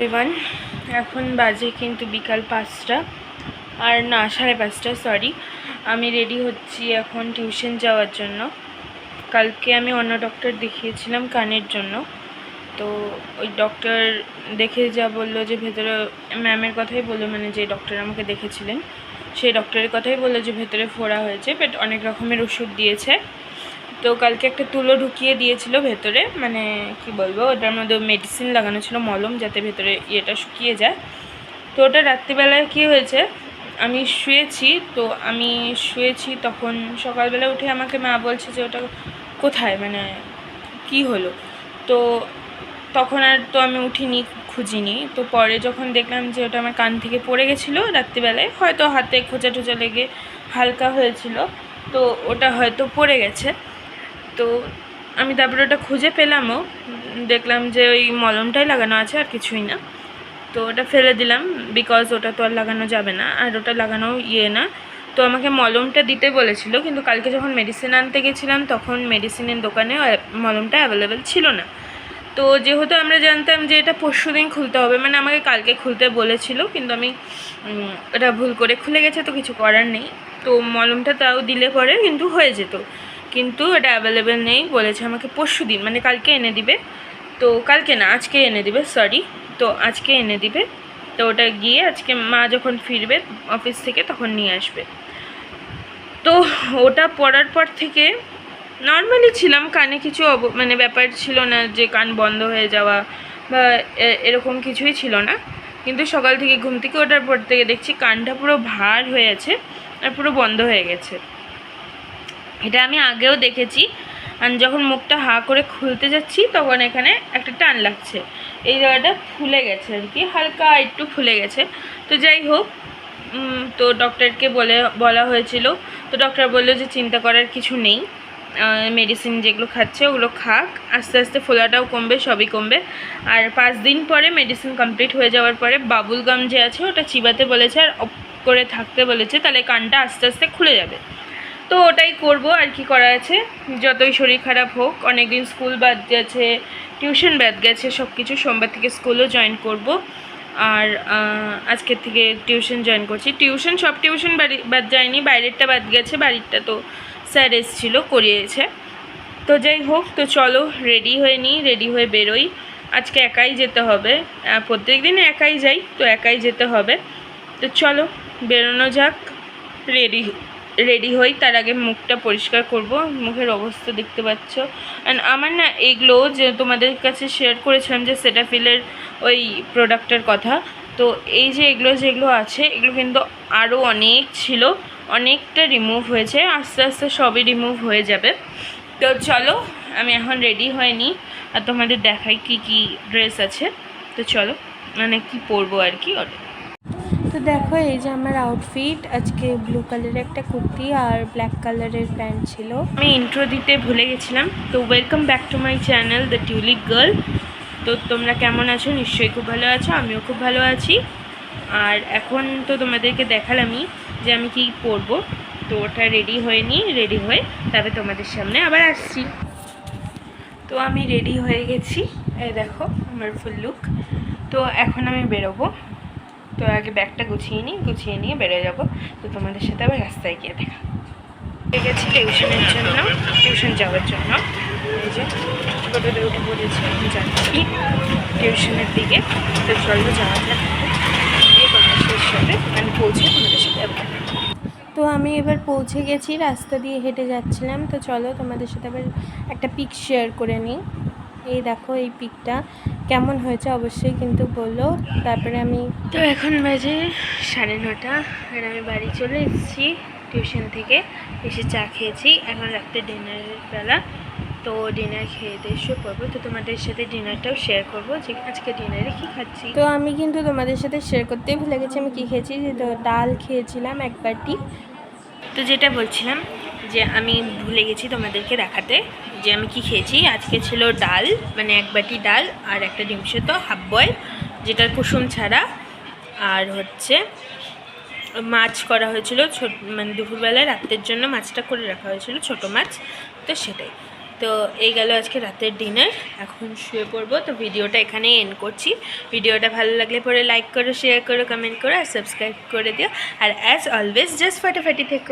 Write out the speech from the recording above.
এবার এখন বাজে কিন্তু বিকাল 5টা আর না 5:30 সরি। আমি রেডি হচ্ছি এখন টিউশন যাওয়ার জন্য। কালকে আমি অন্য ডক্টর দেখিয়েছিলাম কানের জন্য, তো ওই ডক্টর দেখে যা বললো যে ভেতরে ম্যামের কথাই বললো, মানে যে ডক্টর আমাকে দেখেছিলেন সেই ডক্টরের কথাই বললো যে ভেতরে ফোড়া হয়েছে, বাট অনেক রকমের ওষুধ দিয়েছে। তো কালকে একটা তুলো ঢুকিয়ে দিয়েছিল ভেতরে, মানে কি বলবো, ওটার মধ্যে মেডিসিন লাগানো ছিল, মলম, যাতে ভেতরে ইয়েটা শুকিয়ে যায়। তো ওটা রাত্রিবেলায় কী হয়েছে, আমি শুয়েছি তখন সকালবেলা উঠে আমাকে মা বলছে যে ওটা কোথায়, মানে কি হলো। তো তখন আর তো আমি উঠিনি, খুঁজিনি। তো পরে যখন দেখলাম যে ওটা আমার কান থেকে পড়ে গেছিলো রাত্রিবেলায়, হয়তো হাতে খোঁচা টোচা লেগে হালকা হয়েছিল, তো ওটা হয়তো পড়ে গেছে। তো আমি তারপরে ওটা খুঁজে পেলামও, দেখলাম যে ওই মলমটাই লাগানো আছে আর কিছুই না। তো ওটা ফেলে দিলাম, বিকজ ওটা তো আর লাগানো যাবে না, আর ওটা লাগানো না। তো আমাকে মলমটা দিতে বলেছিল, কিন্তু কালকে যখন মেডিসিন আনতে গেছিলাম তখন মেডিসিনের দোকানে মলমটা অ্যাভেলেবেল ছিল না। তো যেহেতু আমরা জানতাম যে এটা পরশুদিন খুলতে হবে, মানে আমাকে কালকে খুলতে বলেছিল, কিন্তু আমি এটা ভুল করে খুলে গেছে, তো কিছু করার নেই। তো মলমটা তাও দিলে পরে কিন্তু হয়ে যেত, কিন্তু এটা অ্যাভেলেবেল নেই, বলেছে আমাকে পরশুদিন, মানে কালকে এনে দিবে। তো কালকে না, আজকে এনে দিবে, সরি। তো আজকে এনে দিবে, তো ওটা গিয়ে আজকে মা যখন ফিরবে অফিস থেকে তখন নিয়ে আসবে। তো ওটা পড়ার পর থেকে নর্মালি ছিলাম, কানে কিছু মানে ব্যাপার ছিল না যে কান বন্ধ হয়ে যাওয়া বা এরকম কিছুই ছিল না। কিন্তু সকাল থেকে ঘুম থেকে ওঠার পর থেকে দেখছি কানটা পুরো ভার হয়ে আছে আর পুরো বন্ধ হয়ে গেছে। এটা আমি আগেও দেখেছি, আর যখন মুখটা হা করে খুলতে যাচ্ছি তখন এখানে একটা টান লাগছে, এই জায়গাটা ফুলে গেছে আর কি, হালকা একটু ফুলে গেছে। তো যাই হোক, তো ডক্টরকে বলা হয়েছিল, তো ডক্টর বললো যে চিন্তা করার কিছু নেই, মেডিসিন যেগুলো খাচ্ছে ওগুলো খাক, আস্তে আস্তে ফোলাটাও কমবে, সবই কমবে। আর 5 দিন পরে মেডিসিন কমপ্লিট হয়ে যাওয়ার পরে বাবুল গাম যে আছে ওটা চিবাতে বলেছে আর অফ করে থাকতে বলেছে, তাহলে কানটা আস্তে আস্তে খুলে যাবে। তো ওটাই করব, আর কি করা আছে, যতই শরীর খারাপ হোক। অনেক দিন স্কুল বাদ গেছে, টিউশন বাদ গেছে, সব কিছু। সোমবার থেকে স্কুলও জয়েন করব, আর আজকের থেকে টিউশন জয়েন করছি। সব টিউশন বাদ যায়নি, বাইরেরটা বাদ গেছে, বাড়িরটা তো স্যার এসেছিলো, করিয়েছে। তো যাই হোক, তো চলো রেডি হয়ে নিই, রেডি হয়ে বেরোই। আজকে একাই যেতে হবে, প্রত্যেক দিন একাই যাই, তো একাই যেতে হবে। তো চলো বেরোনো যাক, রেডি হই। তার আগে মুখটা পরিষ্কার করব, মুখের অবস্থা দেখতে পাচ্ছ। অ্যান্ড আমার না এইগুলো যে তোমাদের কাছে শেয়ার করেছিলাম যে সেটাফিলের ওই প্রোডাক্টের কথা, তো এই যে যেগুলো আছে এগুলো কিন্তু আরও অনেক ছিল, অনেকটা রিমুভ হয়েছে, আস্তে আস্তে সবই রিমুভ হয়ে যাবে। তো চলো আমি এখন রেডি হয়ে নিই আর তোমাদের দেখাই কি কি ড্রেস আছে। তো চলো, মানে কি পরবো আর কি। তো দেখো, এই যে আমার আউটফিট, আজকে ব্লু কালারের একটা কুর্তি আর ব্ল্যাক কালারের প্যান্ট ছিল। আমি ইন্ট্রো দিতে ভুলে গেছিলাম। তো welcome back to my channel the tulip girl. তো তোমরা কেমন আছো? নিশ্চয়ই খুব ভালো আছো, আমিও খুব ভালো আছি। আর এখন তো তোমাদেরকে দেখালামই যে আমি কি পরবো, তো ওটা রেডি হয়ে নিই, রেডি হয়ে তবে তোমাদের সামনে আবার আসছি। তো আমি রেডি হয়ে গেছি, এই দেখো আমার ফুল লুক। তো এখন আমি বেরোবো, তো আগে ব্যাগটা গুছিয়ে নিয়ে বেরিয়ে যাবো। তো তোমাদের সাথে আবার রাস্তায় গিয়ে দেখা গেছি টিউশন যাওয়ার জন্য। এই যে টোটোতে উঠে পড়েছি, আমি যাচ্ছি টিউশনের দিকে। তো চলো যাওয়া যাক, তোমাদের সাথে আমি পৌঁছে তোমাদের সাথে আবার। তো আমি এবার পৌঁছে গেছি, রাস্তা দিয়ে হেঁটে যাচ্ছিলাম। তো চলো তোমাদের সাথে আবার একটা পিক শেয়ার করে নিই। এই দেখো, এই পিকটা কেমন হয়েছে অবশ্যই কিন্তু বললো। তারপরে আমি তো এখন বাজে 9:30 আর আমি বাড়ি চলে এসেছি টিউশন থেকে, এসে চা খেয়েছি। এখন রাত্রে ডিনারের বেলা, তো ডিনার খেয়ে দিয়ে শুয়ে পড়বো। তো তোমাদের সাথে ডিনারটাও শেয়ার করবো যে আজকে ডিনারে কী খাচ্ছি। তো আমি কিন্তু তোমাদের সাথে শেয়ার করতেই ভুলে গেছি আমি কী খেয়েছি। তো ডাল খেয়েছিলাম 1 বাটি। তো যেটা বলছিলাম যে আমি ভুলে গেছি তোমাদেরকে দেখাতে যে আমি কি খেয়েছি। আজকে ছিল ডাল, মানে 1 বাটি ডাল আর একটা ডিম সেদ্ধ হাফ বয়েল, যেটার কুসুম ছাড়া। আর হচ্ছে মাছ করা হয়েছিল, মানে দুপুরবেলায় রাত্রের জন্য মাছটা করে রাখা হয়েছিল, ছোটো মাছ, তো সেটাই। তো তো এই গেল আজকে রাতের ডিনার, এখন শুয়ে পড়বো। তো ভিডিওটা এখানেই এন্ড করছি। ভিডিওটা ভালো লাগলে পরে লাইক করো, শেয়ার করো, কমেন্ট করো আর সাবস্ক্রাইব করে দিও। আর অ্যাজ অলওয়েজ জাস্ট ফাটাফাটি থেকো।